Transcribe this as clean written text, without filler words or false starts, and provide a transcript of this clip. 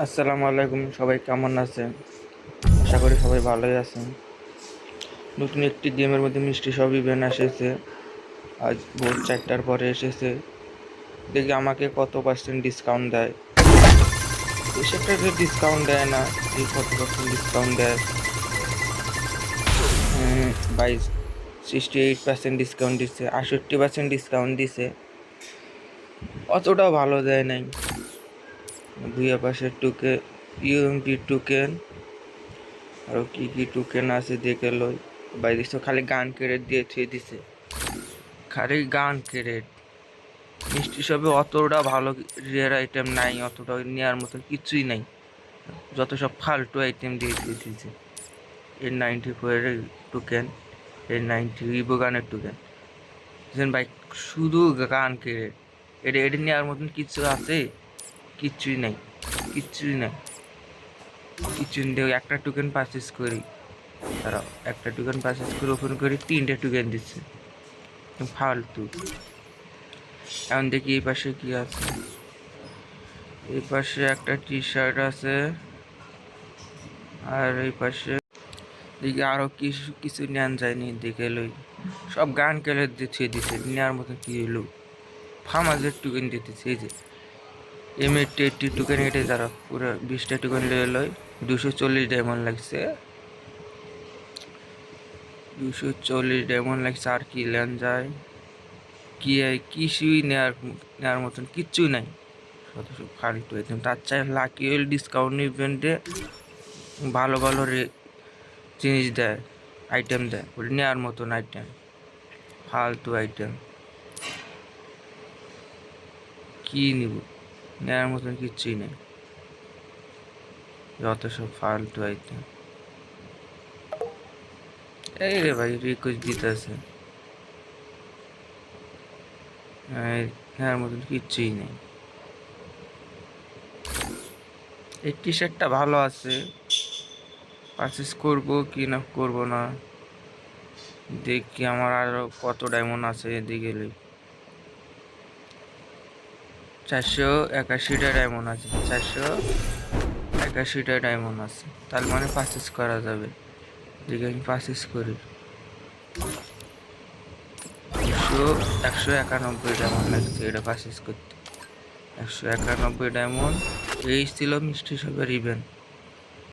আসসালামু আলাইকুম, সবাই কেমন আছেন? আশা করি সবাই ভালোই আছেন। নতুন একটি গেমের মধ্যে মিষ্টি সব ইভেন্ট এসেছে। আজ ভোর 4টার পরে এসেছে। দেখি আমাকে কত পার্সেন্ট ডিসকাউন্ট দেয়। বেশি একটা ডিসকাউন্ট দেয় না, এই কত পার্সেন্ট ডিসকাউন্ট দেয়। 68% ডিসকাউন্ট দিচ্ছে, 68% ডিসকাউন্ট দিছে। অতটাও ভালো দেয় নাই। ভুইয়া পাশের টুকে ইউএমপি টোকেন আরো কি কি টোকেন আছে দেখে লই। বাইরে খালি গান ক্রেডিট দিয়ে থুয়ে দিছে, খালি গান ক্রেডিট। মিষ্টি শপে অতটা ভালো রেয়ার আইটেম নাই, অতটা নেওয়ার মতো কিছুই নাই। যত সব ফালতু আইটেম দিয়ে থুয়ে দিয়েছে। N94 এর টোকেন, N90 ইভো গানের টোকেন ভাই, শুধু গান ক্রেডিট। এটা নেওয়ার মতন কিছু আছে? কিচ্ছুই নাই, কিচ্ছুই নাই, কিচ্ছু দিয়ে একটা টোকেন পারচেস করি, তারা একটা টোকেন পারচেস করে ওপেন করি, 3টে টোকেন দিচ্ছে, ফালতু। এখন দেখি এই পাশে কি আছে। এই পাশে একটা টি শার্ট আছে, আর এই পাশে দেখি আরো কিছু কিছু নেন যায়নি, দেখে লই। সব গান কেলে দিচ্ছে দিছে, নেওয়ার মতো কি হলো? ফার্মাজের টোকেন দিতেছে, এই যে M80 টোকেন, এটাই তারা পুরো 20টা টোকেন লিয়ে লই। 240 ডায়মন্ড লাগছে, 240 ডায়মন্ড লাগছে। আর কি লেন যায়? কি কিছুই নেওয়ার মতন কিচ্ছুই নাই, শত সব ফালতু আইটেম। তার চাই লাকি ওয়েল ডিসকাউন্ট ইভেন্টে ভালো ভালো জিনিস দেয়, আইটেম দেয়, ওটা নেওয়ার মতন আইটেম। ফালতু আইটেম কি নিব? নেওয়ার মতন কিচ্ছুই নেই, যত সব ফালতু আইটেম। এই রে ভাই, রিকোয়েস্ট দিতেছে, নেওয়ার মতন কিচ্ছুই নেই। এই টি শার্টটা ভালো আছে, পারচেস করবো কি না করবো না দেখি। আমার আরো কত ডায়মন্ড আছে এদিকে। 481টা ডায়মন্ড আছে, 481টা ডায়মন্ড আছে, তার মানে পারচেস করা যাবে। দেখি আমি পারচেস করি। 191 ডায়মন্ড লাগছে এটা পারচেস করতে। 191 ডায়মন্ড। এই ছিল মিষ্টি শপের ইভেন্ট।